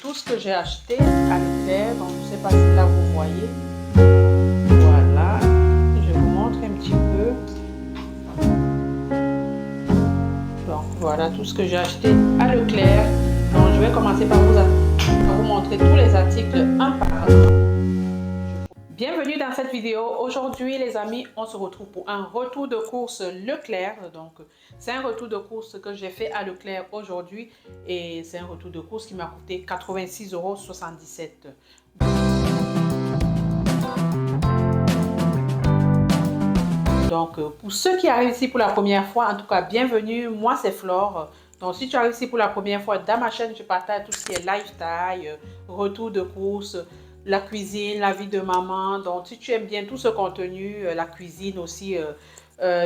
Tout ce que j'ai acheté à Leclerc, donc je ne sais pas si là vous voyez. Voilà, je vous montre un petit peu. Donc voilà tout ce que j'ai acheté à Leclerc. Donc je vais commencer par vous montrer tous les articles un par un. Bienvenue dans cette vidéo. Aujourd'hui les amis, on se retrouve pour un retour de course Leclerc. Donc c'est un retour de course que j'ai fait à Leclerc aujourd'hui et c'est un retour de course qui m'a coûté 86,77 €. Donc pour ceux qui arrivent ici pour la première fois, en tout cas bienvenue, moi c'est Flore. Donc si tu arrives ici pour la première fois dans ma chaîne, je partage tout ce qui est lifestyle, retour de course, la cuisine, la vie de maman. Donc si tu aimes bien tout ce contenu, la cuisine aussi,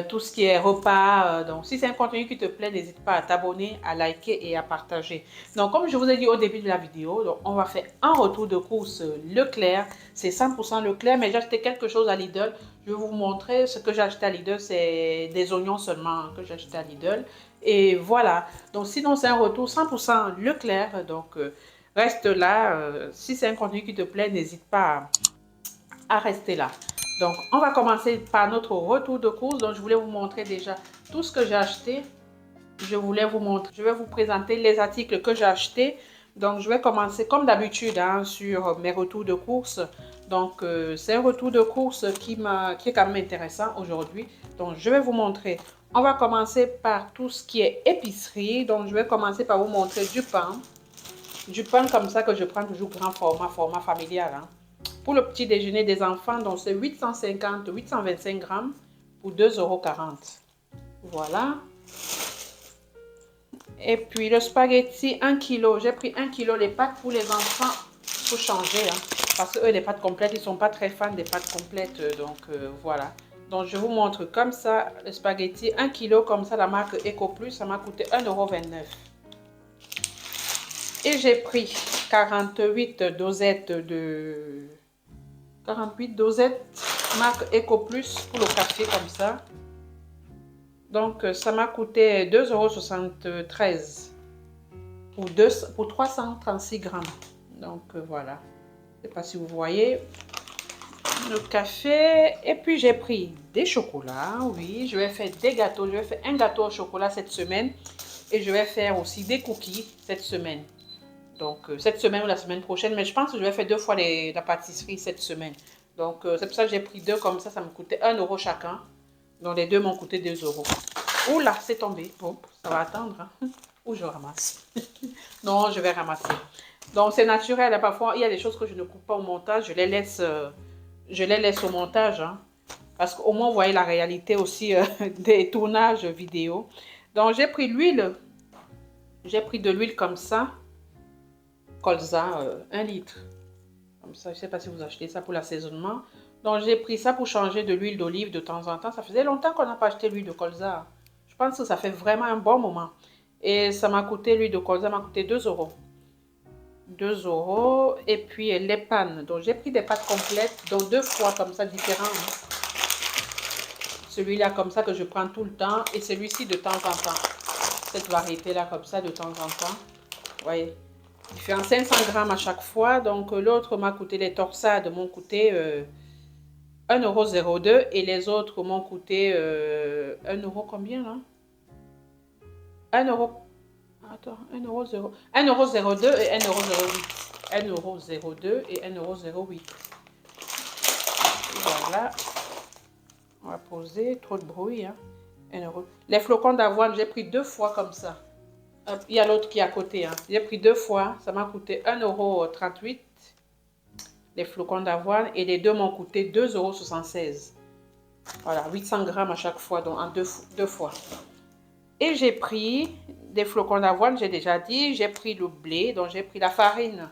tout ce qui est repas. Donc si c'est un contenu qui te plaît, n'hésite pas à t'abonner, à liker et à partager. Donc comme je vous ai dit au début de la vidéo, donc, on va faire un retour de course Leclerc. C'est 100% Leclerc, mais j'ai acheté quelque chose à Lidl. Je vais vous montrer ce que j'ai acheté à Lidl. C'est des oignons seulement que j'ai acheté à Lidl. Et voilà. Donc sinon c'est un retour 100% Leclerc. Donc reste là. Si c'est un contenu qui te plaît, n'hésite pas à rester là. Donc, on va commencer par notre retour de course. Donc, je voulais vous montrer déjà tout ce que j'ai acheté. Je voulais vous montrer, je vais vous présenter les articles que j'ai achetés. Donc, je vais commencer comme d'habitude hein, sur mes retours de course. Donc, c'est un retour de course qui est quand même intéressant aujourd'hui. Donc, je vais vous montrer. On va commencer par tout ce qui est épicerie. Donc, je vais commencer par vous montrer du pain. Du pain comme ça que je prends toujours grand format familial. Hein. Pour le petit déjeuner des enfants, donc c'est 825 grammes pour 2,40 €. Voilà. Et puis le spaghetti, 1 kg. J'ai pris 1 kg les pâtes pour les enfants pour changer. Hein, parce que eux, les pâtes complètes, ils ne sont pas très fans des pâtes complètes. Donc voilà. Donc je vous montre comme ça le spaghetti, 1 kg comme ça, la marque EcoPlus, ça m'a coûté 1,29 €. Et j'ai pris 48 dosettes de 48 dosettes marque EcoPlus pour le café comme ça. Donc ça m'a coûté 2,73 € pour 336 grammes. Donc voilà. Je ne sais pas si vous voyez le café. Et puis j'ai pris des chocolats. Oui, je vais faire des gâteaux. Je vais faire un gâteau au chocolat cette semaine. Et je vais faire aussi des cookies cette semaine. Donc, cette semaine ou la semaine prochaine. Mais je pense que je vais faire 2 fois la pâtisserie cette semaine. Donc, c'est pour ça que j'ai pris 2 comme ça. Ça me coûtait 1 € chacun. Donc, les 2 m'ont coûté 2 €. Oula, c'est tombé. Bon, ça va attendre. Hein. Ou je ramasse. Non, je vais ramasser. Donc, c'est naturel. Parfois, il y a des choses que je ne coupe pas au montage. Je les laisse au montage. Hein. Parce qu'au moins, vous voyez la réalité aussi des tournages vidéo. Donc, j'ai pris l'huile. J'ai pris de l'huile comme ça. Colza, 1 litre. Comme ça, je ne sais pas si vous achetez ça pour l'assaisonnement. Donc, j'ai pris ça pour changer de l'huile d'olive de temps en temps. Ça faisait longtemps qu'on n'a pas acheté l'huile de colza. Je pense que ça fait vraiment un bon moment. Et ça m'a coûté, l'huile de colza m'a coûté 2 €. 2 €. Et puis, les pannes. Donc, j'ai pris des pâtes complètes. Donc, 2 fois comme ça, différents. Hein. Celui-là, comme ça, que je prends tout le temps. Et celui-ci, de temps en temps. Cette variété-là, comme ça, de temps en temps. Vous voyez. Différents 500 grammes à chaque fois. Donc, l'autre m'a coûté, les torsades m'ont coûté 1,02 € et les autres m'ont coûté 1 € combien là? 1 €. Attends, 1,02 € et 1,08 €. 1,02 € et 1,08 €. Voilà. On va poser. Trop de bruit. Hein. 1 €. Les flocons d'avoine, j'ai pris 2 fois comme ça. Il y a l'autre qui est à côté. Hein. J'ai pris 2 fois. Ça m'a coûté 1,38 €. Les flocons d'avoine. Et les deux m'ont coûté 2,76 €. Voilà, 800 grammes à chaque fois. Donc en deux fois. Et j'ai pris des flocons d'avoine, j'ai déjà dit. J'ai pris le blé. Donc j'ai pris la farine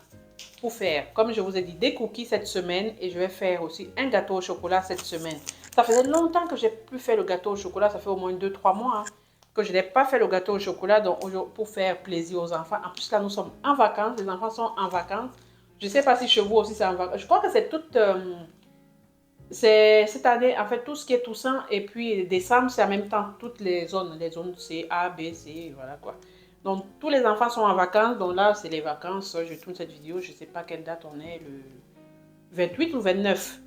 pour faire, comme je vous ai dit, des cookies cette semaine. Et je vais faire aussi un gâteau au chocolat cette semaine. Ça faisait longtemps que j'ai pu faire le gâteau au chocolat. Ça fait au moins 2-3 mois. Hein, que je n'ai pas fait le gâteau au chocolat donc, pour faire plaisir aux enfants. En plus, là, nous sommes en vacances. Les enfants sont en vacances. Je ne sais pas si chez vous aussi c'est en vacances. Je crois que c'est toute... c'est cette année, en fait, tout ce qui est Toussaint et puis décembre, c'est en même temps. Toutes les zones C, A, B, C, voilà quoi. Donc, tous les enfants sont en vacances. Donc là, c'est les vacances. Je tourne cette vidéo. Je ne sais pas quelle date on est, le 28 ou 29.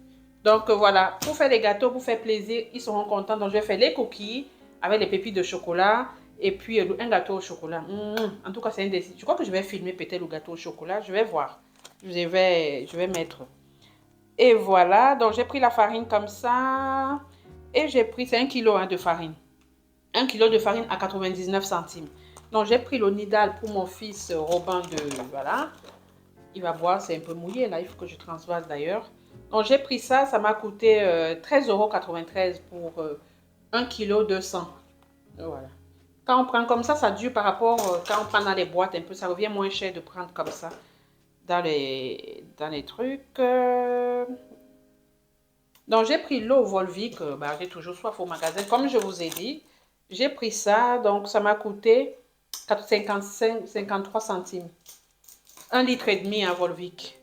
Donc, voilà. Pour faire les gâteaux, pour faire plaisir, ils seront contents. Donc, je vais faire les cookies avec les pépites de chocolat. Et puis, un gâteau au chocolat. En tout cas, c'est un défi. Je crois que je vais filmer peut-être le gâteau au chocolat. Je vais voir. Je vais mettre. Et voilà. Donc, j'ai pris la farine comme ça. Et j'ai pris, c'est 1 kilo de farine. 1 kilo de farine à 99 centimes. Donc, j'ai pris le Nidal pour mon fils Robin de... Voilà. Il va boire, c'est un peu mouillé là. Il faut que je transvase d'ailleurs. Donc, j'ai pris ça. Ça m'a coûté 13,93 € pour 1 kg 200. Voilà. Quand on prend comme ça dure par rapport quand on prend dans les boîtes un peu. Ça revient moins cher de prendre comme ça dans les trucs. Donc, j'ai pris l'eau Volvic. J'ai toujours soif au magasin. Comme je vous ai dit, j'ai pris ça. Donc, ça m'a coûté 53 centimes. 1,5 litre à Volvic.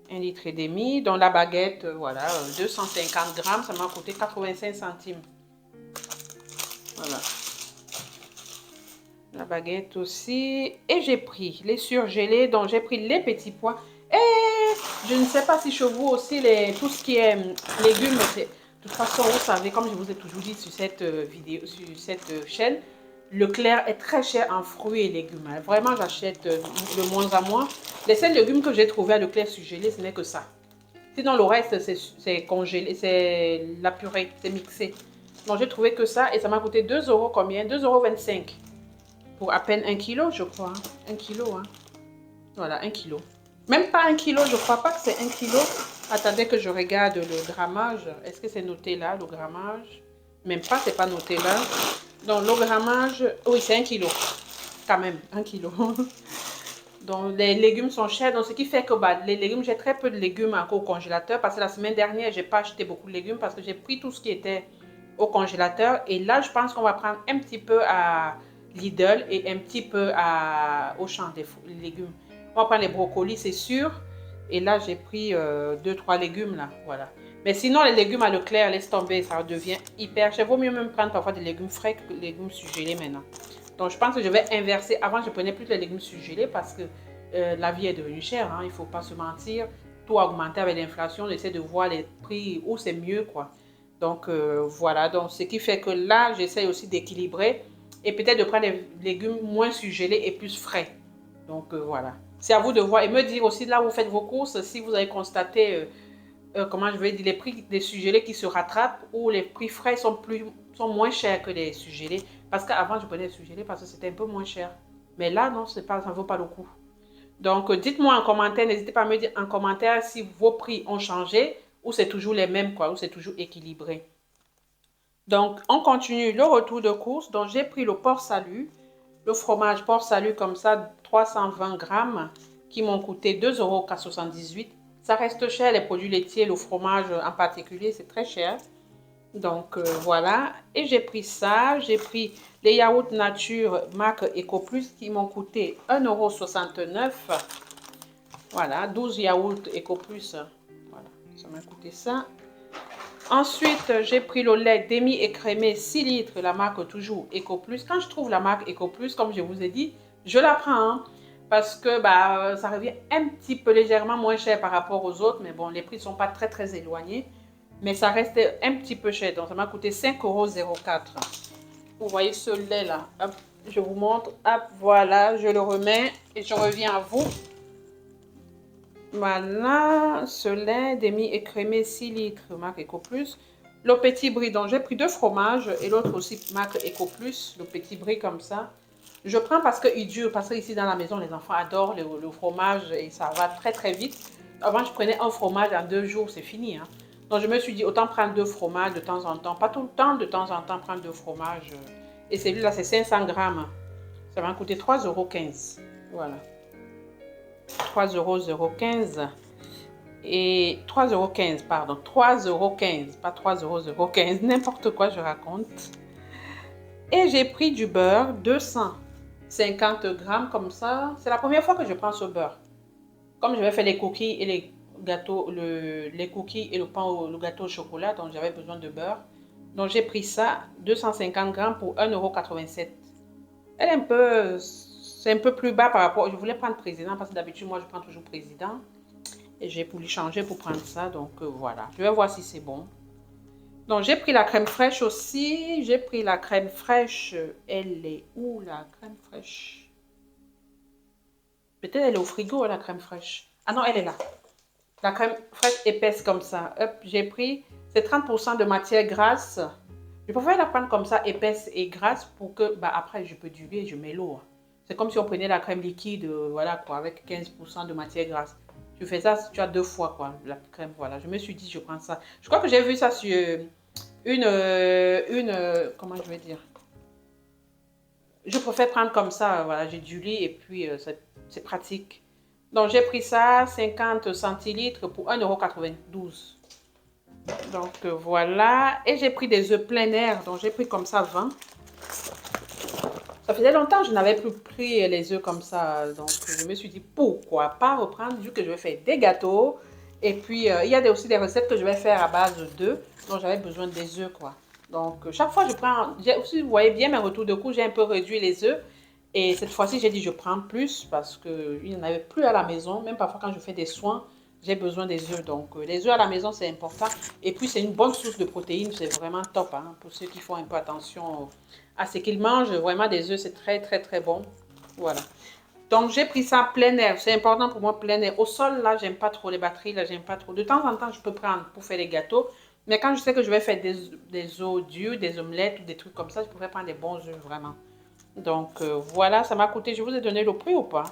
1,5 litre. Donc, la baguette, voilà, 250 grammes, ça m'a coûté 85 centimes. Voilà. La baguette aussi. Et j'ai pris les surgelés. Donc, j'ai pris les petits pois. Et je ne sais pas si chez vous aussi, tout ce qui est légumes, de toute façon, vous savez, comme je vous ai toujours dit sur cette vidéo, sur cette chaîne, Leclerc est très cher en fruits et légumes. Vraiment, j'achète de moins en moins. Les seuls légumes que j'ai trouvés à Leclerc surgelés, ce n'est que ça. Sinon, le reste, c'est congelé, c'est la purée, c'est mixé. Donc, j'ai trouvé que ça et ça m'a coûté 2 € combien? 2,25 € pour à peine 1 kilo, je crois. 1 kilo, hein. Voilà, 1 kilo. Même pas 1 kilo, je crois pas que c'est 1 kilo. Attendez que je regarde le grammage. Est-ce que c'est noté là, le grammage? Même pas, c'est pas noté là. Donc, le grammage, oui, c'est 1 kilo. Quand même, 1 kilo. Donc, les légumes sont chers. Donc, ce qui fait que les légumes, j'ai très peu de légumes encore au congélateur. Parce que la semaine dernière, j'ai pas acheté beaucoup de légumes parce que j'ai pris tout ce qui était au congélateur. Et là, je pense qu'on va prendre un petit peu à Lidl et un petit peu à Auchan des légumes. On va prendre les brocolis, c'est sûr. Et là, j'ai pris 2-3 légumes là. Voilà. Mais sinon, les légumes à Leclerc, laisse tomber, ça devient hyper cher. Vaut mieux même prendre parfois des légumes frais que des légumes surgelés maintenant. Donc, je pense que je vais inverser. Avant, je prenais plus les légumes surgelés parce que la vie est devenue chère. Hein, il ne faut pas se mentir. Tout a augmenté avec l'inflation. On essaie de voir les prix où c'est mieux, quoi. Donc, voilà. Donc, ce qui fait que là, j'essaie aussi d'équilibrer et peut-être de prendre des légumes moins surgelés et plus frais. Donc, voilà. C'est à vous de voir et me dire aussi là où vous faites vos courses, si vous avez constaté, comment je vais dire, les prix des surgelés qui se rattrapent ou les prix frais sont moins chers que les surgelés. Parce qu'avant, je prenais les surgelés parce que c'était un peu moins cher. Mais là, non, ça ne vaut pas le coup. Donc, dites-moi en commentaire, n'hésitez pas à me dire en commentaire si vos prix ont changé ou c'est toujours les mêmes, quoi, ou c'est toujours équilibré. Donc, on continue le retour de course. Donc, j'ai pris le porc salut, le fromage porc salut comme ça, 320 grammes, qui m'ont coûté 2,78 €. Ça reste cher, les produits laitiers, le fromage en particulier, c'est très cher. Donc, voilà. Et j'ai pris ça. J'ai pris les yaourts nature marque EcoPlus qui m'ont coûté 1,69 €. Voilà, 12 yaourts EcoPlus. Voilà, ça m'a coûté ça. Ensuite, j'ai pris le lait demi-écrémé 6 litres, la marque toujours EcoPlus. Quand je trouve la marque EcoPlus, comme je vous ai dit, je la prends. Hein, parce que ça revient un petit peu légèrement moins cher par rapport aux autres. Mais bon, les prix ne sont pas très très éloignés. Mais ça reste un petit peu cher. Donc, ça m'a coûté 5,04 €. Vous voyez ce lait là. Hop, je vous montre. Hop, voilà, je le remets et je reviens à vous. Voilà, ce lait demi-écrémé 6 litres, marque EcoPlus. Le petit brie, donc j'ai pris 2 fromages et l'autre aussi marque EcoPlus, le petit brie comme ça. Je prends parce qu'il dure, parce qu'ici dans la maison, les enfants adorent le fromage et ça va très très vite. Avant, je prenais un fromage en 2 jours, c'est fini. Hein. Donc, je me suis dit, autant prendre 2 fromages de temps en temps. Pas tout le temps, de temps en temps, prendre 2 fromages. Et celui-là, c'est 500 grammes. Ça m'a coûté 3,15 €. Voilà. 3,015 € et 3,15 €, pardon, 3,15 €, pas 3,015 €, n'importe quoi je raconte. Et j'ai pris du beurre, 250 grammes comme ça. C'est la première fois que je prends ce beurre. Comme je vais faire les cookies et les gâteaux, les cookies et le pain, le gâteau au chocolat, donc j'avais besoin de beurre. Donc j'ai pris ça, 250 grammes pour 1,87 €. Elle est un peu C'est un peu plus bas par rapport... Je voulais prendre président parce que d'habitude, moi, je prends toujours président. Et j'ai voulu changer pour prendre ça. Donc, voilà. Je vais voir si c'est bon. Donc, j'ai pris la crème fraîche aussi. J'ai pris la crème fraîche. Elle est où, la crème fraîche? Peut-être elle est au frigo, la crème fraîche. Ah non, elle est là. La crème fraîche épaisse comme ça. Hop, j'ai pris... C'est 30% de matière grasse. Je préfère la prendre comme ça, épaisse et grasse, pour que, bah, après, je peux diluer et je mets l'eau. C'est comme si on prenait la crème liquide, voilà, quoi, avec 15% de matière grasse. Tu fais ça, tu as 2 fois, quoi, la crème, voilà. Je me suis dit, je prends ça. Je crois que j'ai vu ça sur comment je vais dire? Je préfère prendre comme ça, voilà, j'ai du lit et puis c'est pratique. Donc, j'ai pris ça, 50 centilitres pour 1,92 €. Donc, voilà. Et j'ai pris des œufs plein air. Donc, j'ai pris comme ça 20. Ça faisait longtemps que je n'avais plus pris les œufs comme ça. Donc, je me suis dit, pourquoi pas reprendre, vu que je vais faire des gâteaux. Et puis, il y a aussi des recettes que je vais faire à base d'œufs. Donc, j'avais besoin des œufs, quoi. Donc, chaque fois, je prends... Si vous voyez bien mes retours de cours, j'ai un peu réduit les œufs. Et cette fois-ci, j'ai dit, je prends plus parce qu'il n'y en avait plus à la maison. Même parfois, quand je fais des soins, j'ai besoin des œufs. Donc, les œufs à la maison, c'est important. Et puis, c'est une bonne source de protéines. C'est vraiment top, hein, pour ceux qui font un peu attention à ce qu'ils mangent. Vraiment, des œufs, c'est très, très, très bon. Voilà. Donc, j'ai pris ça plein air. C'est important pour moi, plein air. Au sol, là, j'aime pas trop les batteries. Là, j'aime pas trop. De temps en temps, je peux prendre pour faire des gâteaux. Mais quand je sais que je vais faire des œufs durs, des omelettes ou des trucs comme ça, je pourrais prendre des bons œufs, vraiment. Donc, voilà, ça m'a coûté... Je vous ai donné le prix ou pas?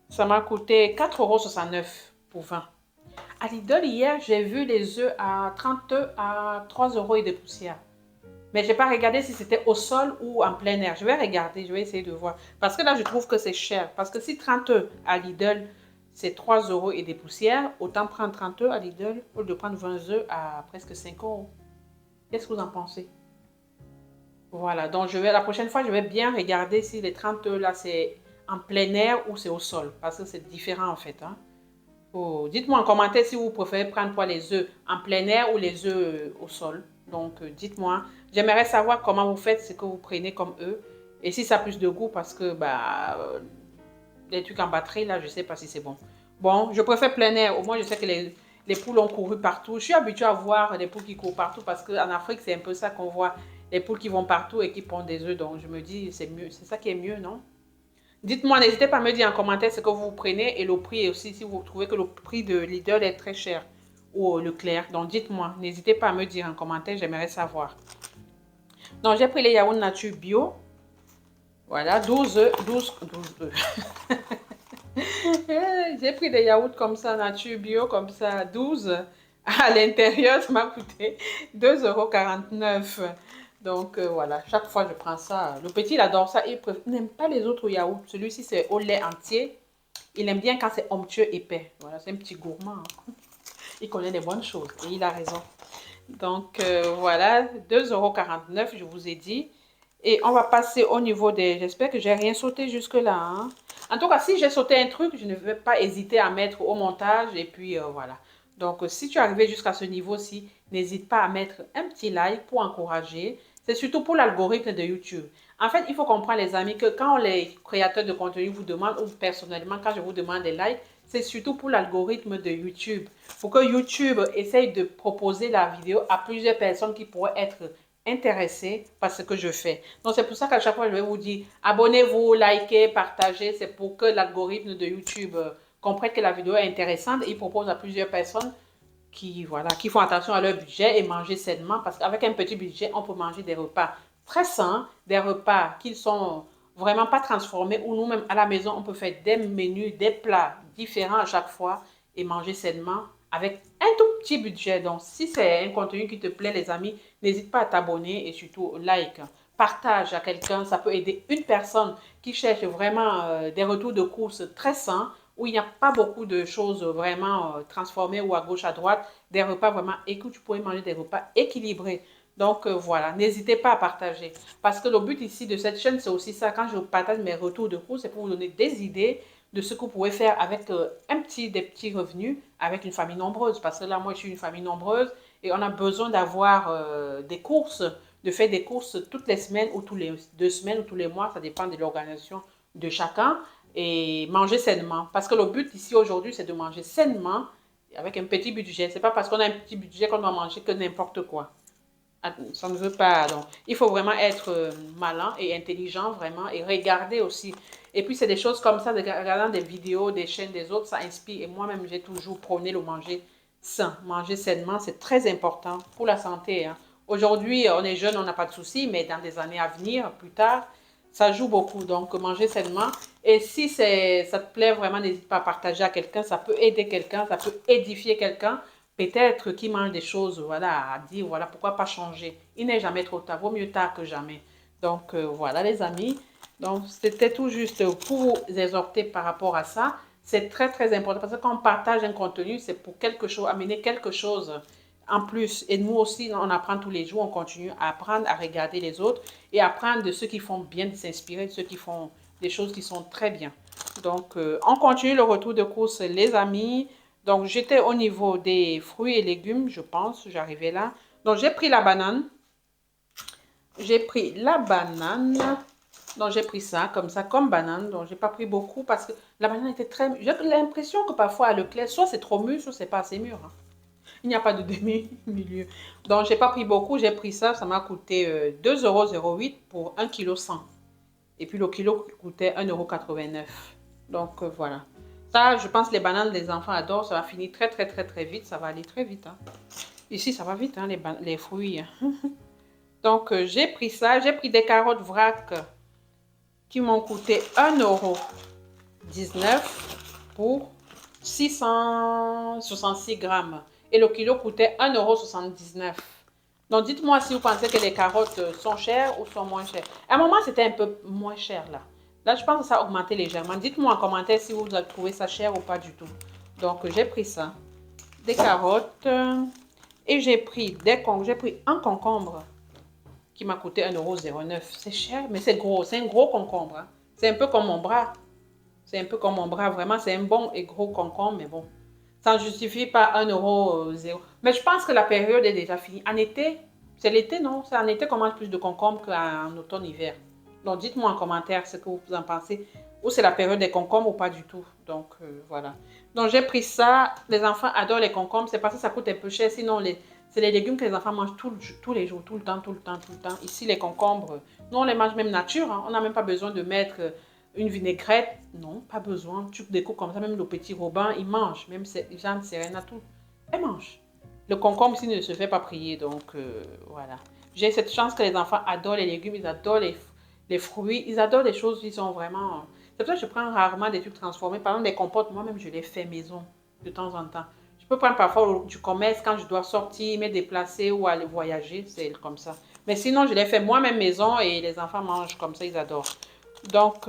Ça m'a coûté 4,69 € pour 20. À Lidl, hier, j'ai vu les œufs à 30 à 3 € et des poussières. Mais je n'ai pas regardé si c'était au sol ou en plein air. Je vais regarder, je vais essayer de voir. Parce que là, je trouve que c'est cher. Parce que si 30 œufs à Lidl, c'est 3 € et des poussières, autant prendre 30 œufs à Lidl au lieu de prendre 20 œufs à presque 5 €. Qu'est-ce que vous en pensez? Voilà, donc la prochaine fois, je vais bien regarder si les 30 œufs là, c'est en plein air ou c'est au sol. Parce que c'est différent en fait, hein. Oh, dites-moi en commentaire si vous préférez prendre quoi, les œufs en plein air ou les œufs au sol. Donc, dites-moi. J'aimerais savoir comment vous faites ce que vous prenez comme œufs. Et si ça a plus de goût parce que bah, les trucs en batterie, là, je ne sais pas si c'est bon. Bon, je préfère plein air. Au moins, je sais que les poules ont couru partout. Je suis habituée à voir des poules qui courent partout parce qu'en Afrique, c'est un peu ça qu'on voit. Les poules qui vont partout et qui pondent des œufs. Donc, je me dis, c'est mieux. C'est ça qui est mieux, non? Dites-moi, n'hésitez pas à me dire en commentaire ce que vous prenez et le prix aussi si vous trouvez que le prix de Lidl est très cher ou Leclerc. Donc dites-moi, n'hésitez pas à me dire en commentaire, j'aimerais savoir. Donc j'ai pris les yaourts nature bio. Voilà, 12 œufs. J'ai pris des yaourts comme ça, nature bio, comme ça, 12. À l'intérieur, ça m'a coûté 2,49 €. Donc voilà, chaque fois je prends ça. Le petit, il adore ça. Il n'aime pas les autres yaourts. Celui-ci, c'est au lait entier. Il aime bien quand c'est onctueux épais. Voilà, c'est un petit gourmand, hein. Il connaît les bonnes choses et il a raison. Donc voilà, 2,49 €, je vous ai dit. Et on va passer au niveau des... J'espère que j'ai rien sauté jusque-là, hein. En tout cas, si j'ai sauté un truc, je ne vais pas hésiter à mettre au montage. Et puis voilà. Donc, si tu es arrivé jusqu'à ce niveau-ci, n'hésite pas à mettre un petit like pour encourager. C'est surtout pour l'algorithme de YouTube. En fait, il faut comprendre, les amis, que quand les créateurs de contenu vous demandent, ou personnellement, quand je vous demande des likes, c'est surtout pour l'algorithme de YouTube. Pour que YouTube essaye de proposer la vidéo à plusieurs personnes qui pourraient être intéressées par ce que je fais. Donc, c'est pour ça qu'à chaque fois, je vais vous dire, abonnez-vous, likez, partagez. C'est pour que l'algorithme de YouTube comprenne que la vidéo est intéressante et il propose à plusieurs personnes qui, voilà, qui font attention à leur budget et manger sainement. Parce qu'avec un petit budget, on peut manger des repas très sains, des repas qui sont vraiment pas transformés, ou nous-mêmes à la maison, on peut faire des menus, des plats différents à chaque fois et manger sainement avec un tout petit budget. Donc, si c'est un contenu qui te plaît, les amis, n'hésite pas à t'abonner et surtout like. Partage à quelqu'un, ça peut aider une personne qui cherche vraiment des retours de course très sains, où il n'y a pas beaucoup de choses vraiment transformées ou à gauche, à droite, des repas vraiment, et que tu pourrais manger des repas équilibrés. Donc voilà, n'hésitez pas à partager. Parce que le but ici de cette chaîne, c'est aussi ça. Quand je partage mes retours de cours, c'est pour vous donner des idées de ce que vous pouvez faire avec des petits revenus avec une famille nombreuse. Parce que là, moi, je suis une famille nombreuse et on a besoin d'avoir des courses, de faire des courses toutes les semaines ou tous les 2 semaines ou tous les mois. Ça dépend de l'organisation de chacun et manger sainement. Parce que le but ici aujourd'hui, c'est de manger sainement avec un petit budget. C'est pas parce qu'on a un petit budget qu'on doit manger que n'importe quoi. Ça ne veut pas. Donc, il faut vraiment être malin et intelligent, vraiment, et regarder aussi. Et puis, c'est des choses comme ça, de regardant des vidéos, des chaînes des autres, ça inspire. Et moi-même, j'ai toujours prôné le manger sain. Manger sainement, c'est très important pour la santé. Hein. Aujourd'hui, on est jeune, on n'a pas de soucis, mais dans des années à venir, plus tard, ça joue beaucoup. Donc, manger sainement. Et si ça te plaît vraiment, n'hésite pas à partager à quelqu'un. Ça peut aider quelqu'un, ça peut édifier quelqu'un. Peut-être qui mange des choses, voilà, à dire, voilà, pourquoi pas changer. Il n'est jamais trop tard, vaut mieux tard que jamais. Donc, voilà les amis. Donc, c'était tout juste pour vous exhorter par rapport à ça. C'est très, très important parce que quand on partage un contenu, c'est pour quelque chose, amener quelque chose en plus. Et nous aussi, on apprend tous les jours, on continue à apprendre, à regarder les autres et apprendre de ceux qui font bien, de s'inspirer de ceux qui font des choses qui sont très bien. Donc, on continue le retour de course, les amis. Donc, j'étais au niveau des fruits et légumes, je pense, j'arrivais là. Donc, j'ai pris la banane. J'ai pris la banane. Donc, j'ai pris ça, comme ça, comme banane. Donc, j'ai pas pris beaucoup parce que la banane était très... J'ai l'impression que parfois, à Leclerc, soit c'est trop mûr, soit c'est pas assez mûr. Hein. Il n'y a pas de demi-milieu. Donc, j'ai pas pris beaucoup. J'ai pris ça. Ça m'a coûté 2,08 € pour 1,1 kg. Et puis, le kilo coûtait 1,89 €. Donc, voilà. Ça, je pense que les bananes, les enfants adorent. Ça va finir très, très, très, très vite. Ça va aller très vite. Hein. Ici, ça va vite, hein, les fruits. Donc, j'ai pris ça. J'ai pris des carottes vrac qui m'ont coûté 1,19 € pour 666 grammes. Et le kilo coûtait 1,79 €. Donc, dites-moi si vous pensez que les carottes sont chères ou sont moins chères. À un moment, c'était un peu moins cher, là. Là, je pense que ça a augmenté légèrement. Dites-moi en commentaire si vous avez trouvé ça cher ou pas du tout. Donc, j'ai pris ça. Des carottes. Et j'ai pris un concombre qui m'a coûté 1,09 €. C'est cher, mais c'est gros. C'est un gros concombre. Hein. C'est un peu comme mon bras. C'est un peu comme mon bras. Vraiment, c'est un bon et gros concombre, mais bon. Ça ne justifie pas 1,0 €. Mais je pense que la période est déjà finie. En été, c'est l'été, non? C'est en été qu'on mange plus de concombres qu'en automne-hiver. Donc, dites-moi en commentaire ce que vous en pensez. Ou c'est la période des concombres ou pas du tout. Donc, voilà. Donc, j'ai pris ça. Les enfants adorent les concombres. C'est parce que ça coûte un peu cher. Sinon, c'est les légumes que les enfants mangent tous les jours, tout le temps, tout le temps, tout le temps. Ici, les concombres, nous, on les mange même nature. Hein. On n'a même pas besoin de mettre une vinaigrette. Non, pas besoin. Tu découpes comme ça. Même le petit Robin, il mange. Même Jeanne, Serena, tout. Elle mange. Le concombre ici ne se fait pas prier. Donc, voilà. J'ai cette chance que les enfants adorent les légumes. Ils adorent les fruits. Ils adorent les choses qui sont vraiment... C'est pour ça que je prends rarement des trucs transformés. Par exemple, les compotes, moi-même, je les fais maison de temps en temps. Je peux prendre parfois du commerce quand je dois sortir, me déplacer ou aller voyager. C'est comme ça. Mais sinon, je les fais moi-même maison et les enfants mangent comme ça. Ils adorent. Donc,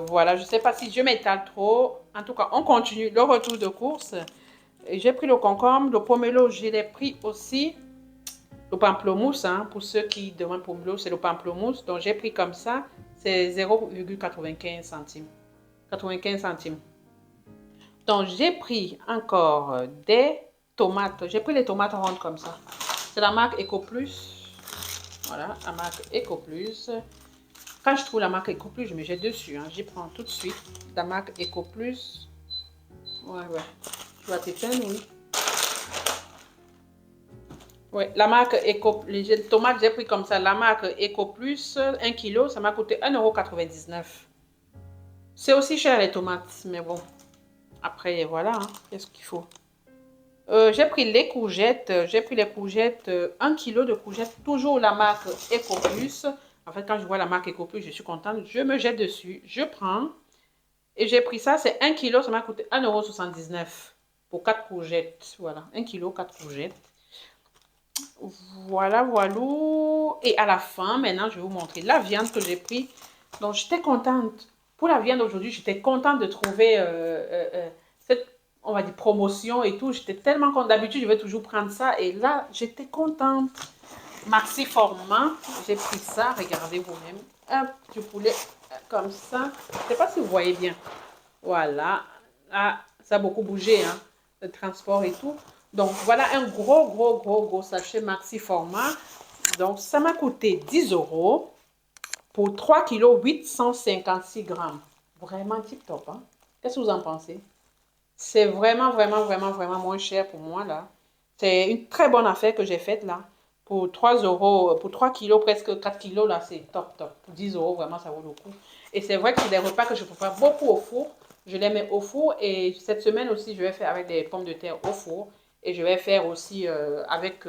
voilà. Je ne sais pas si je m'étale trop. En tout cas, on continue le retour de course. J'ai pris le concombre. Le pomelo, je l'ai pris aussi. Le pamplemousse, hein, pour ceux qui demandent pomelo, c'est le pamplemousse. Donc, j'ai pris comme ça. C'est 0,95 centimes. 95 centimes. Donc, j'ai pris encore des tomates. J'ai pris les tomates rondes comme ça. C'est la marque EcoPlus. Voilà, la marque EcoPlus. Quand je trouve la marque EcoPlus, je me jette dessus. Hein. J'y prends tout de suite. La marque EcoPlus. Ouais. Tu vas t'éteindre, oui. Oui, la marque Eco, les tomates, j'ai pris comme ça, la marque EcoPlus, 1 kg, ça m'a coûté 1,99 €. C'est aussi cher les tomates, mais bon, après, voilà, hein, qu'est-ce qu'il faut. J'ai pris les courgettes, 1 kg de courgettes, toujours la marque EcoPlus. En fait, quand je vois la marque EcoPlus, je suis contente, je me jette dessus, je prends. Et j'ai pris ça, c'est 1 kg, ça m'a coûté 1,79 € pour 4 courgettes. Voilà, 1 kg, 4 courgettes. Voilà. Et à la fin, maintenant, je vais vous montrer la viande que j'ai pris. Donc, j'étais contente. Pour la viande aujourd'hui, j'étais contente de trouver cette, on va dire, promotion et tout. J'étais tellement contente. D'habitude, je vais toujours prendre ça. Et là, j'étais contente. Maxi format. J'ai pris ça. Regardez vous-même. Un petit poulet comme ça. Je ne sais pas si vous voyez bien. Voilà. Ah, ça a beaucoup bougé, hein. Le transport et tout. Donc, voilà un gros sachet maxi format. Donc, ça m'a coûté 10 € pour 3 kg 856 grammes. vraiment tip top. Hein? Qu'est-ce que vous en pensez? C'est vraiment, vraiment, vraiment, vraiment moins cher pour moi, là. C'est une très bonne affaire que j'ai faite, là. Pour 3 euros, pour 3 kilos, presque 4 kilos, là, c'est top, top. Pour 10 euros, vraiment, ça vaut le coup. Et c'est vrai que c'est des repas que je prépare beaucoup au four. Je les mets au four. Et cette semaine aussi, je vais faire avec des pommes de terre au four. Et je vais faire aussi avec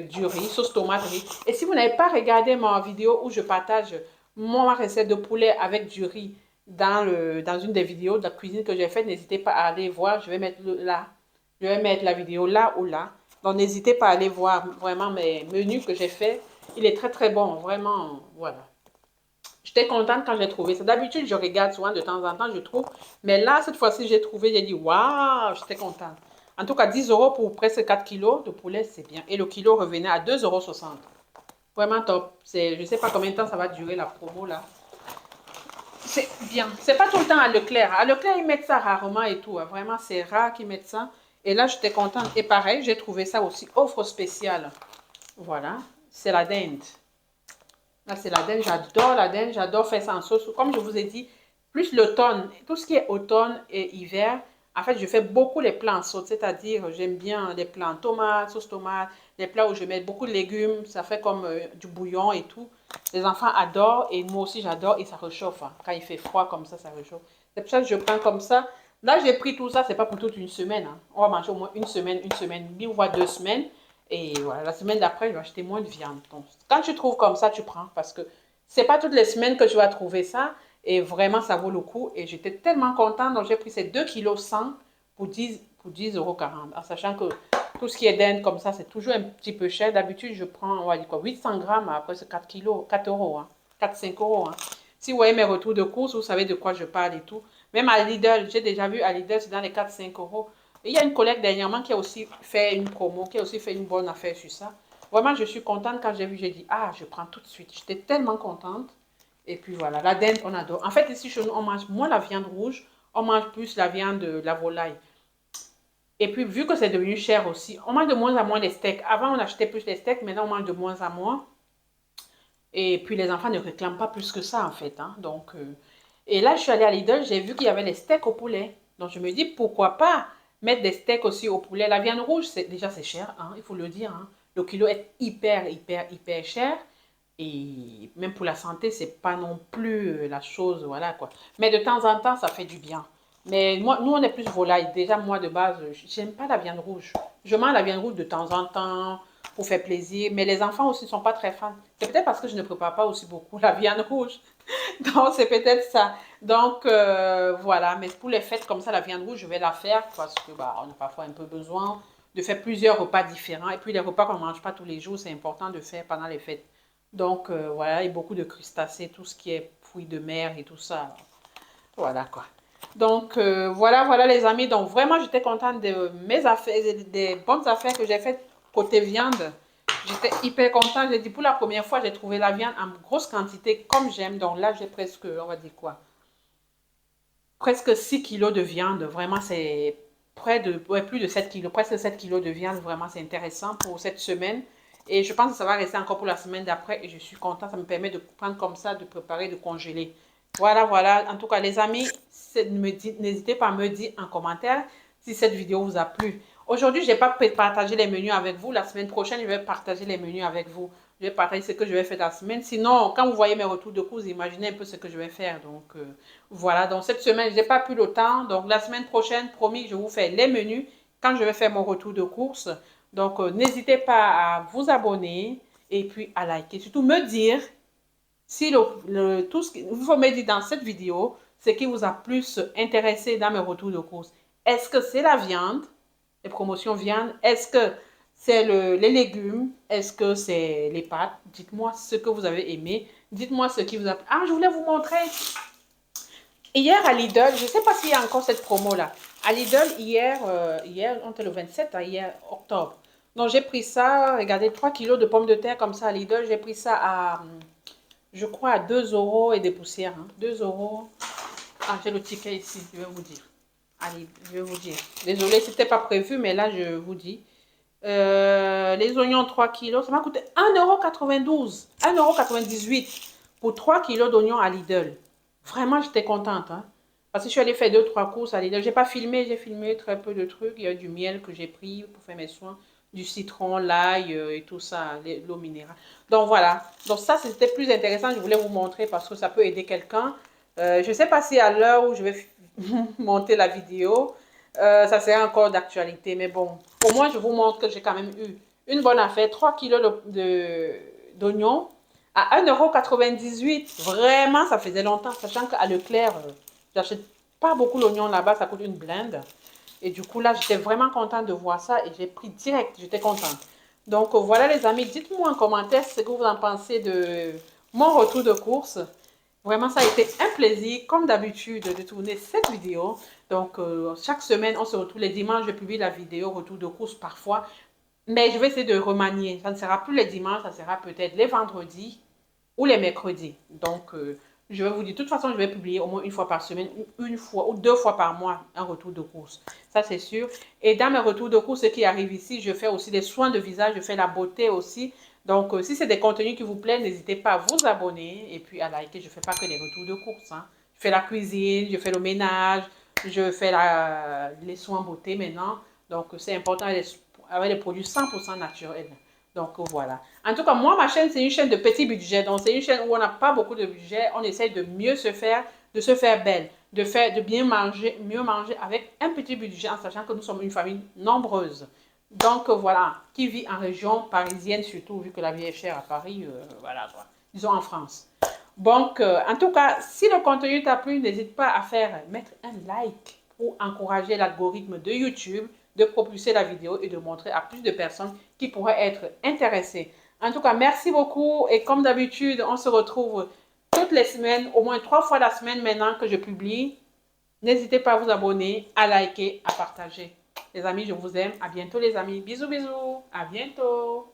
du riz, sauce tomate riz. Et si vous n'avez pas regardé ma vidéo où je partage ma recette de poulet avec du riz dans une des vidéos de la cuisine que j'ai faite, n'hésitez pas à aller voir. Je vais mettre là. Je vais mettre la vidéo là ou là. Donc n'hésitez pas à aller voir vraiment mes menus que j'ai fait. Il est très très bon, vraiment, voilà. J'étais contente quand j'ai trouvé ça. D'habitude, je regarde souvent de temps en temps, je trouve. Mais là, cette fois-ci, j'ai trouvé, j'ai dit, waouh, j'étais contente. En tout cas, 10 euros pour presque 4 kilos de poulet, c'est bien. Et le kilo revenait à 2,60 €. Vraiment top. Je ne sais pas combien de temps ça va durer la promo là. C'est bien. C'est pas tout le temps à Leclerc. À Leclerc, ils mettent ça rarement et tout. Vraiment, c'est rare qu'ils mettent ça. Et là, j'étais contente. Et pareil, j'ai trouvé ça aussi. Offre spéciale. Voilà. C'est la dinde. Là, c'est la dinde, j'adore faire ça en sauce. Comme je vous ai dit, plus l'automne, tout ce qui est automne et hiver, en fait, je fais beaucoup les plats en sauce, c'est-à-dire j'aime bien les plats en tomate, sauce tomate, les plats où je mets beaucoup de légumes, ça fait comme du bouillon et tout. Les enfants adorent et moi aussi j'adore et ça réchauffe. Hein. Quand il fait froid comme ça réchauffe. C'est pour ça que je prends comme ça. Là, j'ai pris tout ça, c'est pas pour toute une semaine. Hein. On va manger au moins une semaine, voire 2 semaines. Et voilà, la semaine d'après, je vais acheter moins de viande. Donc, quand tu trouves comme ça, tu prends parce que c'est pas toutes les semaines que tu vas trouver ça. Et vraiment, ça vaut le coup. Et j'étais tellement contente. Donc, j'ai pris ces 2,1 kg pour 10,40 €. En sachant que tout ce qui est dinde comme ça, c'est toujours un petit peu cher. D'habitude, je prends, on va dire quoi, 800 grammes. Après, c'est 4 kilos, 4 euros. Hein, 4-5 euros. Hein. Si vous voyez mes retours de course, vous savez de quoi je parle et tout. Même à Lidl, j'ai déjà vu à Lidl, c'est dans les 4-5 euros. Et il y a une collègue dernièrement qui a aussi fait une promo, qui a aussi fait une bonne affaire sur ça. Vraiment, je suis contente quand j'ai vu, j'ai dit, ah, je prends tout de suite. J'étais tellement contente. Et puis voilà, la dinde, on adore. En fait, ici chez nous, on mange moins la viande rouge, on mange plus la viande de la volaille. Et puis, vu que c'est devenu cher aussi, on mange de moins en moins les steaks. Avant, on achetait plus les steaks, maintenant, on mange de moins en moins. Et puis, les enfants ne réclament pas plus que ça, en fait. Hein. Donc, et là, je suis allée à Lidl, j'ai vu qu'il y avait les steaks au poulet. Donc, je me dis, pourquoi pas mettre des steaks aussi au poulet. La viande rouge, déjà, c'est cher, hein, il faut le dire. Hein. Le kilo est hyper, hyper, hyper cher. Et même pour la santé, c'est pas non plus la chose, voilà quoi. Mais de temps en temps, ça fait du bien. Mais moi, nous, on est plus volaille. Déjà, moi, de base, j'aime pas la viande rouge. Je mange la viande rouge de temps en temps pour faire plaisir. Mais les enfants aussi ne sont pas très fans. C'est peut-être parce que je ne prépare pas aussi beaucoup la viande rouge. Donc, c'est peut-être ça. Donc, voilà. Mais pour les fêtes comme ça, la viande rouge, je vais la faire parce que bah, on a parfois un peu besoin de faire plusieurs repas différents. Et puis, les repas qu'on ne mange pas tous les jours, c'est important de faire pendant les fêtes. Donc, voilà, et beaucoup de crustacés, tout ce qui est fruits de mer et tout ça. Voilà, quoi. Donc, voilà, voilà, les amis. Donc, vraiment, j'étais contente de mes affaires, des bonnes affaires que j'ai faites côté viande. J'étais hyper contente. J'ai dit, pour la première fois, j'ai trouvé la viande en grosse quantité, comme j'aime. Donc, là, j'ai presque, on va dire quoi, presque 6 kilos de viande. Vraiment, c'est près de, ouais, plus de 7 kilos, presque 7 kilos de viande. Vraiment, c'est intéressant pour cette semaine. Et je pense que ça va rester encore pour la semaine d'après. Et je suis contente. Ça me permet de prendre comme ça, de préparer, de congeler. Voilà, voilà. En tout cas, les amis, n'hésitez pas à me dire en commentaire si cette vidéo vous a plu. Aujourd'hui, je n'ai pas partagé les menus avec vous. La semaine prochaine, je vais partager les menus avec vous. Je vais partager ce que je vais faire la semaine. Sinon, quand vous voyez mes retours de course, imaginez un peu ce que je vais faire. Donc, voilà. Donc, cette semaine, je n'ai pas pu le temps. Donc, la semaine prochaine, promis, je vous fais les menus quand je vais faire mon retour de course. Donc, n'hésitez pas à vous abonner et puis à liker. Surtout, me dire si tout ce qu'il faut me dire dans cette vidéo, ce qui vous a plus intéressé dans mes retours de course. Est-ce que c'est la viande, les promotions viande? Est-ce que c'est les légumes? Est-ce que c'est les pâtes? Dites-moi ce que vous avez aimé. Dites-moi ce qui vous a... Ah, je voulais vous montrer. Hier à Lidl, je ne sais pas s'il y a encore cette promo-là. À Lidl, hier, on était le 27, hein, hier, octobre. Donc, j'ai pris ça, regardez, 3 kilos de pommes de terre comme ça à Lidl. J'ai pris ça à, je crois, à 2 euros et des poussières. Hein. 2 euros. Ah, j'ai le ticket ici, je vais vous dire. Allez, je vais vous dire. Désolée, ce n'était pas prévu, mais là, je vous dis. Les oignons 3 kilos, ça m'a coûté 1,92 €. 1,98 € pour 3 kilos d'oignons à Lidl. Vraiment, j'étais contente. Hein, parce que je suis allée faire 2-3 courses à Lidl. J'ai pas filmé, j'ai filmé très peu de trucs. Il y a du miel que j'ai pris pour faire mes soins, du citron, l'ail et tout ça, l'eau minérale. Donc voilà. Donc ça, c'était plus intéressant. Je voulais vous montrer parce que ça peut aider quelqu'un. Je ne sais pas si à l'heure où je vais monter la vidéo, ça sera encore d'actualité. Mais bon, au moins, je vous montre que j'ai quand même eu une bonne affaire. 3 kilos d'oignons à 1,98 €. Vraiment, ça faisait longtemps. Sachant qu'à Leclerc, j'achète pas beaucoup l'oignon là-bas. Ça coûte une blinde. Et du coup, là, j'étais vraiment contente de voir ça. Et j'ai pris direct. J'étais contente. Donc, voilà les amis. Dites-moi en commentaire ce que vous en pensez de mon retour de course. Vraiment, ça a été un plaisir, comme d'habitude, de tourner cette vidéo. Donc, chaque semaine, on se retrouve les dimanches. Je publie la vidéo retour de course parfois. Mais je vais essayer de remanier. Ça ne sera plus les dimanches, ça sera peut-être les vendredis ou les mercredis. Donc, je vais vous dire, de toute façon, je vais publier au moins une fois par semaine, une fois ou 2 fois par mois, un retour de course. Ça, c'est sûr. Et dans mes retours de course, ce qui arrive ici, je fais aussi des soins de visage, je fais la beauté aussi. Donc, si c'est des contenus qui vous plaisent, n'hésitez pas à vous abonner et puis à liker. Je ne fais pas que les retours de course. Hein. Je fais la cuisine, je fais le ménage, je fais les soins beauté maintenant. Donc, c'est important avec des produits 100% naturels. Donc, voilà. En tout cas, moi, ma chaîne, c'est une chaîne de petit budget. Donc, c'est une chaîne où on n'a pas beaucoup de budget. On essaye de mieux se faire, de se faire belle, de bien manger, mieux manger avec un petit budget en sachant que nous sommes une famille nombreuse. Donc, voilà, qui vit en région parisienne surtout, vu que la vie est chère à Paris, voilà, quoi. Disons en France. Donc, en tout cas, si le contenu t'a plu, n'hésite pas à mettre un like pour encourager l'algorithme de YouTube, de propulser la vidéo et de montrer à plus de personnes qui pourraient être intéressées. En tout cas, merci beaucoup et comme d'habitude, on se retrouve toutes les semaines, au moins 3 fois la semaine maintenant que je publie. N'hésitez pas à vous abonner, à liker, à partager. Les amis, je vous aime. À bientôt les amis. Bisous, bisous. À bientôt.